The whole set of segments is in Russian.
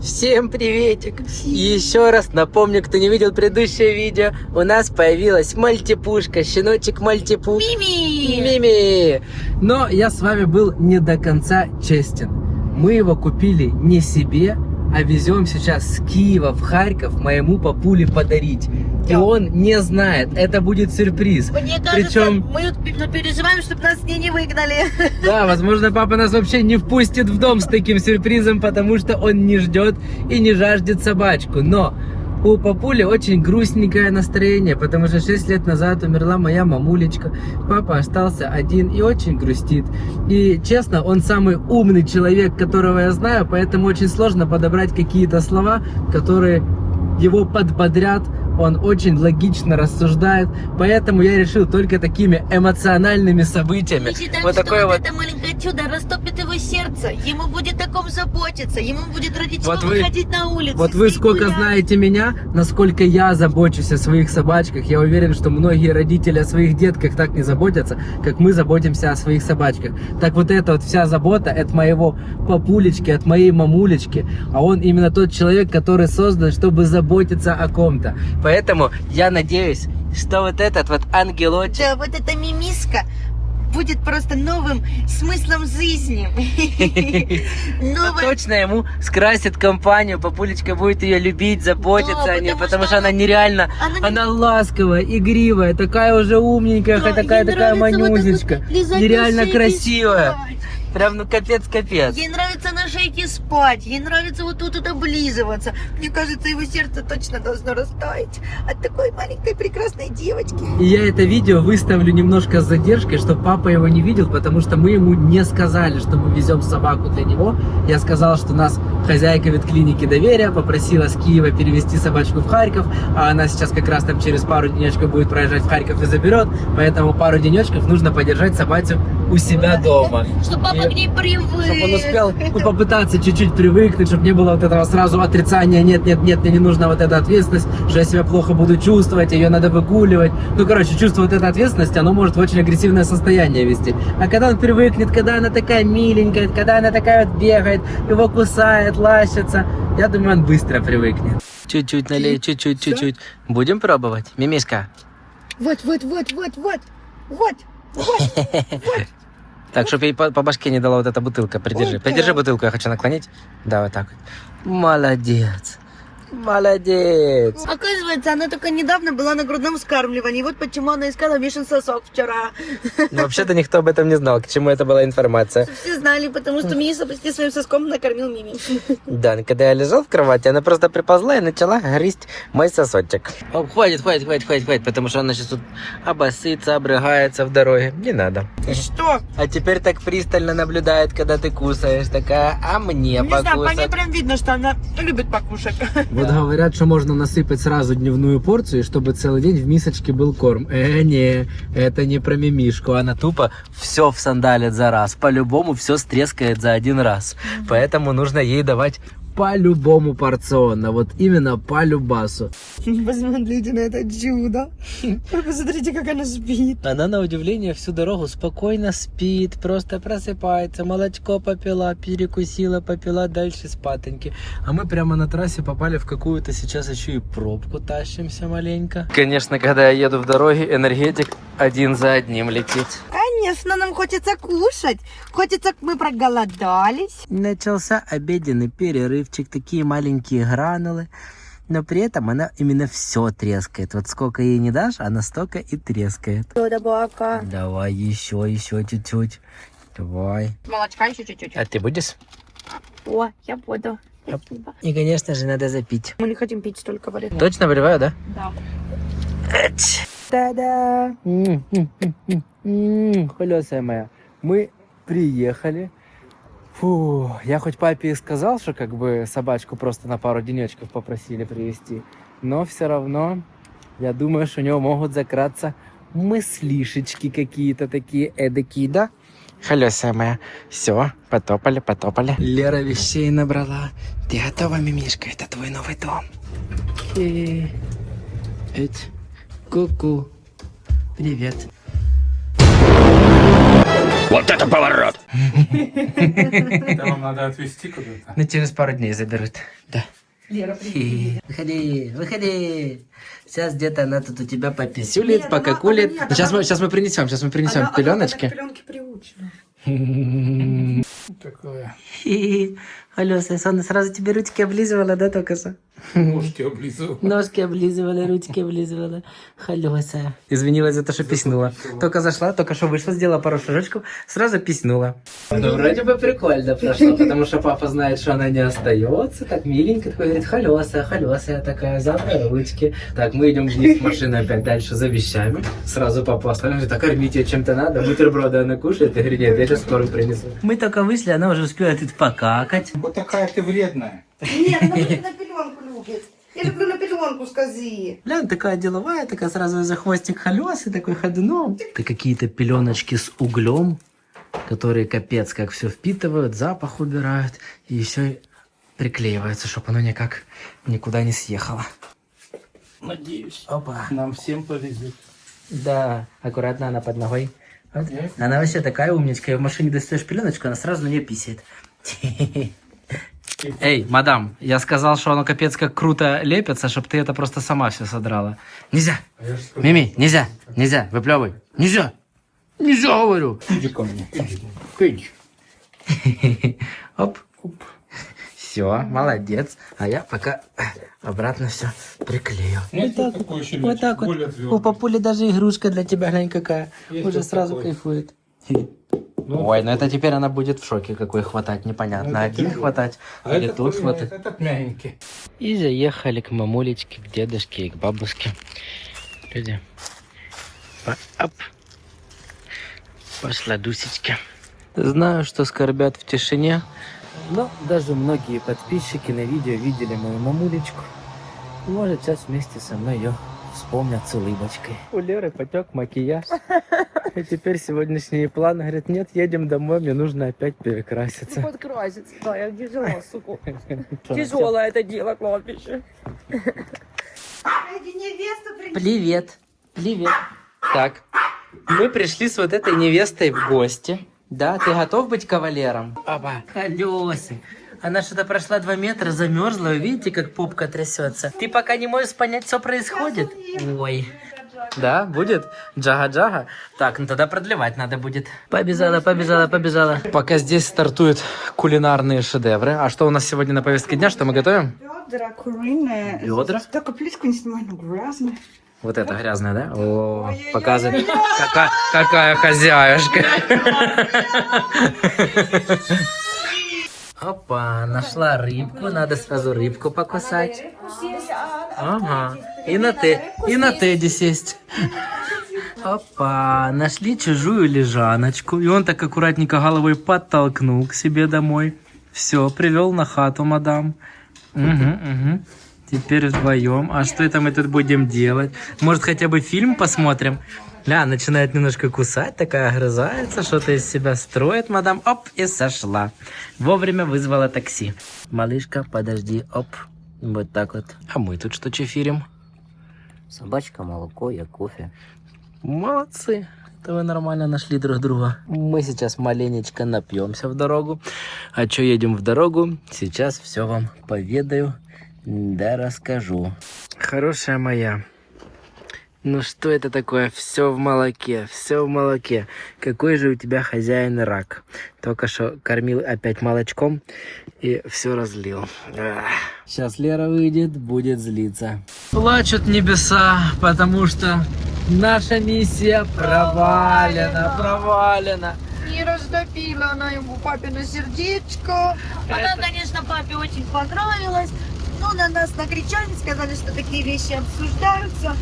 Всем приветик! И еще раз напомню, кто не видел предыдущее видео, у нас появилась мальтипушка, щеночек мальтипу. Мими! Но я с вами был не до конца честен. Мы его купили не себе, а везем сейчас с Киева в Харьков моему папуле подарить. И он не знает, это будет сюрприз. Мне кажется, Причем мы переживаем, чтобы нас не выгнали. да, возможно, папа нас вообще не впустит в дом с таким сюрпризом, потому что он не ждет и не жаждет собачку. Но у папули очень грустненькое настроение, потому что 6 лет назад умерла моя мамулечка. Папа остался один и очень грустит. И честно, он самый умный человек, которого я знаю, поэтому очень сложно подобрать какие-то слова, которые его подбодрят. Он очень логично рассуждает, поэтому я решил только такими эмоциональными событиями. Мы считаем, вот что такое вот это маленькое чудо растопит его сердце. Ему будет о ком заботиться. Ему будет ради чего Вот вы- выходить на улицу. Вот вы с ней сколько гулять. знаете меня, насколько я забочусь о своих собачках. Я уверен, что многие родители о своих детках так не заботятся, как мы заботимся о своих собачках. Так вот эта вот вся забота от моего папулечки, от моей мамулечки. А он именно тот человек, который создан, чтобы заботиться о ком-то. Поэтому я надеюсь, что вот этот вот ангелочек... Да, вот эта мимиска будет просто новым смыслом жизни. Новое. Точно ему скрасит компанию, папулечка будет ее любить, заботиться Да, о ней, потому потому что что она нереально, она не- она ласковая, игривая, такая уже умненькая, Да, такая ей нравится вот так вот манюсечка, лизать нереально на шейке красивая, спать. прям ну капец. Ей нравится на шейке спать, ей нравится вот тут облизываться. Мне кажется, его сердце точно должно растаять от такой маленькой прекрасной девочки. И я это видео выставлю немножко с задержкой, чтобы папа его не видел, потому что мы ему не сказали, что мы везем собаку для него. Я сказал, что нас хозяйка ветклиники доверия попросила с Киева перевезти собачку в Харьков, а она сейчас как раз там через пару денечков будет проезжать в Харьков и заберет, поэтому пару денечков нужно подержать собачку у себя дома. Чтобы папа к ней привык. Чтобы он успел попытаться чуть-чуть привыкнуть, чтобы не было вот этого сразу отрицания, нет, мне не нужна вот эта ответственность, что я себя плохо буду чувствовать, ее надо выгуливать. Ну, короче, чувство вот этой ответственности, оно может в очень агрессивное состояние вести. А когда он привыкнет, когда она такая миленькая, когда она такая вот бегает, его кусает, лащится, я думаю, он быстро привыкнет. Чуть-чуть налей, чуть-чуть. Будем пробовать, мимишка? Вот. Так, чтобы ей по башке не дала вот эта бутылка. Придержи. Ой, Придержи да. бутылку, я хочу наклонить. Да, вот так вот. Молодец. Молодец. Оказывается, она только недавно была на грудном вскармливании. Вот почему она искала Мишин сосок вчера. Ну, вообще-то никто об этом не знал, к чему это была информация. Все знали, потому что Миша почти своим соском накормил Мими. Да, когда я лежал в кровати, она просто приползла и начала грызть мой сосочек. О, хватит, потому что она сейчас тут обосится, обрыгается в дороге. Не надо. И что? А теперь так пристально наблюдает, когда ты кусаешь. Такая, а мне Не знаю, по ней покусать. прям видно, что она любит покушать. Вот говорят, что можно насыпать сразу дневную порцию, чтобы целый день в мисочке был корм. Не, это не про мимишку. Она тупо все всандалит за раз. По-любому все стрескает за один раз. Поэтому нужно ей давать по-любому порционно. Вот именно по любасу. Посмотрите на это чудо. Посмотрите, как она спит. Она, на удивление, всю дорогу спокойно спит, просто просыпается, молочко попила, перекусила, попила, дальше спатоньки. А мы прямо на трассе попали в какую-то сейчас еще и пробку тащимся маленько. Конечно, когда я еду в дороге, энергетик один за одним летит. Конечно, нам хочется кушать. Хочется, мы проголодались. Начался обеденный перерывчик, такие маленькие гранулы. Но при этом она именно все трескает. Вот сколько ей не дашь, она столько и трескает. Собака. Давай еще чуть-чуть. Давай. Молочка еще чуть-чуть. А ты будешь? О, я буду. Спасибо. И, конечно же, надо запить. Мы не хотим пить столько воды. Точно выливаю, да? Да. Та-да! Колесая моя. Мы приехали. Фу, я хоть папе и сказал, что как бы собачку просто на пару денечков попросили привезти. Но все равно, я думаю, что у него могут закраться мыслишечки какие-то такие эдакие, да? Колесая моя. Все, потопали. Лера вещей набрала. Ты готова, мимишка? Это твой новый дом. Ку-ку. Привет. Вот это поворот! Да, вам надо отвезти куда-то. Ну, через пару дней заберут. Да. Лера, привет. Выходи, выходи. Сейчас где-то она тут у тебя пописюлит, Нет, она- покакулит. она нет, Сейчас она- мы принесем, Она к пеленочки. пеленке приучена. Такое. Алёса, Сонна сразу тебе ручки облизывала, да, только что? Ушки облизывал. Ножки облизывала, ручки облизывала. Халёса. Извинилась за то, что писнула. Только зашла, только что вышла, сделала пару шажочков, сразу писнула. Ну, вроде бы прикольно прошло, потому что папа знает, что она не остается. Так миленько, такой говорит, Халёса, я такая, завтра ручки. Так, мы идем вниз в машину опять дальше за вещами. Сразу папа оставил, говорит, а кормить ее чем-то надо, бутерброды она кушает. Я говорю, нет, я сейчас скоро принесу. Мы только вышли, она уже успела тут покакать. Вот такая ты вредная. Нет, она будет на пеленку любит. Я люблю на пеленку, скажи. Бля, такая деловая, такая сразу за хвостик Халёсы, такой ходуном. Это какие-то пеленочки с углем, которые капец как все впитывают, запах убирают и все приклеивается, чтобы оно никак никуда не съехало. Надеюсь. Опа. Нам всем повезет. Да, аккуратно она под ногой. Вот. Я- Она вообще такая умничка. И в машине достаешь пеленочку, она сразу на нее писает. Эй, мадам, я сказал, что оно капец как круто лепится, чтобы ты это просто сама все содрала. Нельзя! Мими, нельзя! Нельзя! Выплевывай! Нельзя! Нельзя, говорю! Иди ко мне. Иди. Оп. Все, молодец. А я пока обратно все приклею. Нет, вот такой еще Вот так вот. более У твердый. папули даже игрушка для тебя, глянь какая. Есть Уже вот сразу такой. кайфует. Ой, ну это теперь она будет в шоке, какой хватать, непонятно. Ну, это Один тяжело. хватать, А или этот, тут хватать. этот мягенький. И заехали к мамулечке, к дедушке и к бабушке. Люди. Оп. Пошла Дусечка. Знаю, что скорбят в тишине, но даже многие подписчики на видео видели мою мамулечку. Может, сейчас вместе со мной ее вспомнят с улыбочкой. У Леры потек макияж. И теперь сегодняшний план, говорит, нет, едем домой, мне нужно опять перекраситься. Подкраситься, да, я тяжело, сука. Тяжелое это дело, кладбище. Эти невесту принесли. Привет. Привет. Так, мы пришли с вот этой невестой в гости. Да, ты готов быть кавалером? Опа. Колесы. Она что-то прошла 2 метра, замерзла. Вы видите, как попка трясется? Ты пока не можешь понять, что происходит? Ой. Да, будет? Джага-джага? Так, ну тогда продлевать надо будет. Побежала, побежала, побежала. Пока здесь стартуют кулинарные шедевры. А что у нас сегодня на повестке дня? Что мы готовим? Бедра куриные. Бедра? Только плитку не снимай, ну грязно. Вот это грязная, да? О, показывает, какая хозяюшка. Опа, нашла рыбку, надо сразу рыбку покусать. Ага, и на Теди сесть. Опа, нашли чужую лежаночку. И он так аккуратненько головой подтолкнул к себе домой. Все, привел на хату, мадам. Угу. Теперь вдвоем. А что это мы тут будем делать? Может, хотя бы фильм посмотрим? Ля, начинает немножко кусать, такая огрызается, что-то из себя строит, мадам. Оп, и сошла. Вовремя вызвала такси. Малышка, подожди, оп. Вот так вот. А мы тут что чефирим? Собачка, молоко, я кофе. Молодцы. Это вы нормально нашли друг друга. Мы сейчас маленечко напьемся в дорогу. А что едем в дорогу? Сейчас все вам поведаю, да расскажу. Хорошая моя. Ну что это такое? Все в молоке, все в молоке. Какой же у тебя хозяин рак? Только что кормил опять молочком и все разлил. Сейчас Лера выйдет, будет злиться. Плачут небеса, потому что наша миссия провалена. Не растопила она ему папину сердечко. Она, конечно, папе очень понравилась. Но на нас накричали, сказали, что такие вещи обсуждаются.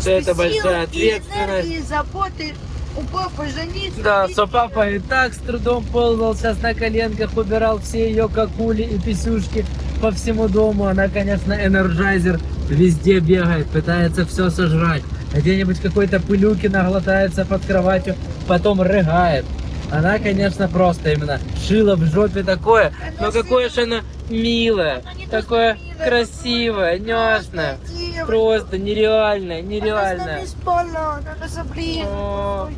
Что это сил большая и ответственность. энергии, заботы у папы жениться. Да, что папа и так с трудом ползал сейчас на коленках, убирал все ее какули и писюшки по всему дому. Она, конечно, энерджайзер, везде бегает, пытается все сожрать. Где-нибудь какой-то пылюки наглотается под кроватью, потом рыгает. Она, конечно, просто именно шила в жопе такое, но какое же она милое, такое красивое, нежное. Просто нереальное, нереальное. О.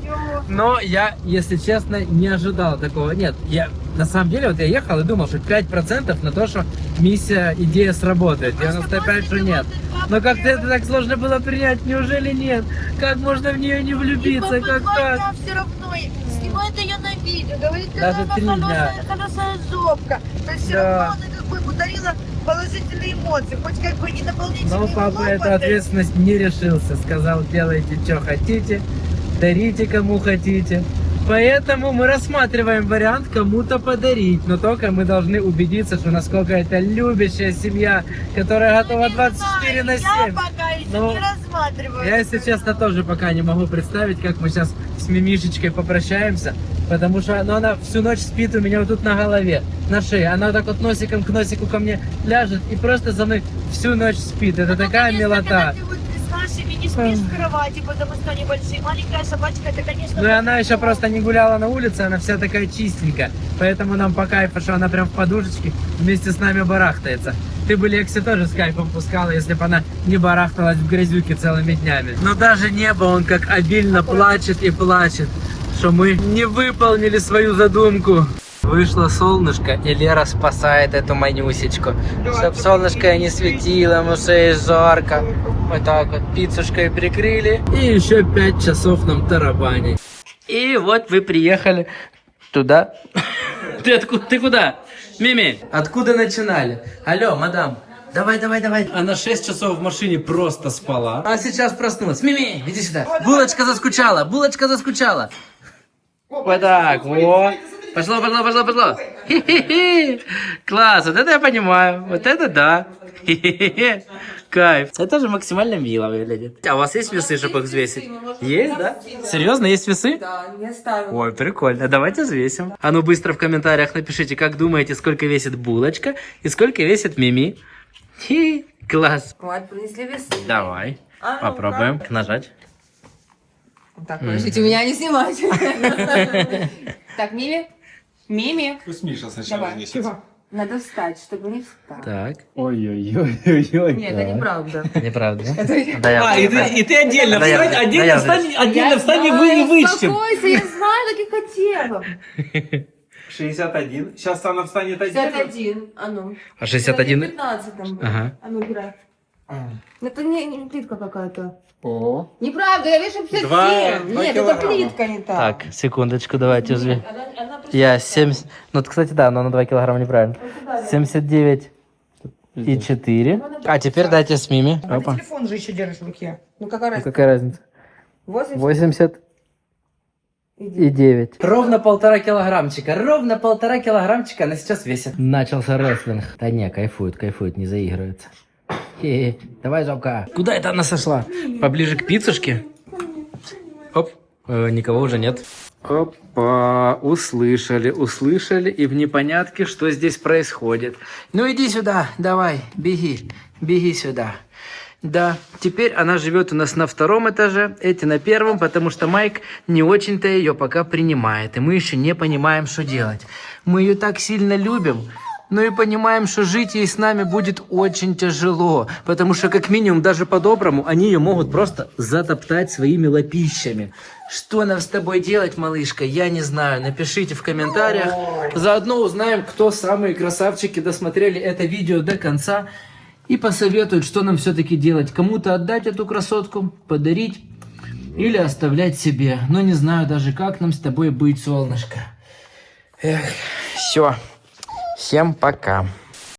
Но я, если честно, не ожидал такого. Нет, я на самом деле, вот я ехал и думал, что 5% на то, что миссия, идея сработает. 95, что нет. Но как-то это так сложно было принять, неужели нет? Как можно в нее не влюбиться? Как так? Все равно снимает ее на видео, говорит, Даже какая 3 дня. хорошая жопка. Но все Да. равно она как бы подарила положительные эмоции, хоть как бы не дополнительные Но папа хлопоты. эту ответственность не решился. Сказал, делайте, что хотите, дарите, кому хотите. Поэтому мы рассматриваем вариант кому-то подарить. Но только мы должны убедиться, что насколько это любящая семья, которая готова 24 на 7. Я пока еще Ну, не рассматриваю. Я, если честно, тоже пока не могу представить, как мы сейчас с Мимишечкой попрощаемся. Потому что она всю ночь спит у меня вот тут на голове, на шее. Она вот так вот носиком к носику ко мне ляжет и просто за мной всю ночь спит. Это такая Конечно, милота. когда ты вот с нашими не спишь в кровати, потому что они большие. Маленькая собачка, это, конечно... Ну и она еще просто не гуляла на улице, она вся такая чистенькая. Поэтому нам по кайфу, что она прям в подушечке вместе с нами барахтается. Ты бы Лекси тоже с кайфом пускала, если бы она не барахталась в грязюке целыми днями. Но даже небо, он как обильно плачет и плачет, что мы не выполнили свою задумку. Вышло солнышко, и Лера спасает эту манюсечку. Чтоб солнышко не светило, ему шее жарко. Вот так вот пиццушкой прикрыли. И еще 5 часов нам тарабанить. И вот вы приехали туда. Ты откуда? Ты куда? Мими, откуда начинали? Алло, мадам. Давай. Она 6 часов в машине просто спала. А сейчас проснулась. Мими, иди сюда. Булочка заскучала. Вот так, вот. Пошло. Хе-хе-хе. Класс, вот это я понимаю. Вот это да. Хе-хе-хе. Кайф. Это же максимально мило выглядит. А у вас есть весы, чтобы их взвесить? Есть, да? Серьезно, есть весы? Да, я ставила. Ой, прикольно. Давайте взвесим. А ну быстро в комментариях напишите, как думаете, сколько весит булочка и сколько весит Мими. Хи, класс. Вот, принесли весы. Давай. А ну-ка. Попробуем нажать. Так, подождите, меня не снимать. Так, Мими, Пусть Миша сначала давай. несет. Надо встать, чтобы не встал. Так. Ой-ой-ой. Нет, это неправда. Неправда. А, и ты отдельно Да я встань, уже- отдельно да я встань, отдельно встань и знаю, вычтем. успокойся, я знаю, так и хотела. 61. Сейчас она встанет отдельно. 61, а ну. А 61? 15 там было. Ага. А ну, играй. Это не плитка какая-то. О. Неправда, я вешу 57. Два Нет, это килограмма. плитка не так. Так, секундочку, давайте взвесим. Она просто Я 70... Ну, кстати, да, но на 2 килограмма неправильно. 79 и 4. А теперь дайте с Мими. Опа. телефон же еще держишь в руке. Ну какая Ну, разница? какая разница? 80 80 и 9. Ровно 1,5 килограммчика. Ровно 1,5 килограммчика она сейчас весит. Начался рестлинг. Да не, кайфует, не заигрывается. Хе-хе. Давай, жопка. Куда это она сошла? Поближе к пиццушке. Оп. Никого уже нет. Опа, услышали и в непонятке, что здесь происходит. Ну иди сюда, давай, беги сюда. Да, теперь она живет у нас на 2-м этаже, эти на 1-м, потому что Майк не очень-то ее пока принимает, и мы еще не понимаем, что делать. Мы ее так сильно любим, но и понимаем, что жить ей с нами будет очень тяжело, потому что как минимум даже по-доброму они ее могут просто затоптать своими лапищами. Что нам с тобой делать, малышка, я не знаю. Напишите в комментариях. Заодно узнаем, кто самые красавчики досмотрели это видео до конца и посоветуют, что нам все-таки делать. Кому-то отдать эту красотку, подарить или оставлять себе. Но не знаю даже, как нам с тобой быть, солнышко. Эх, все. Всем пока.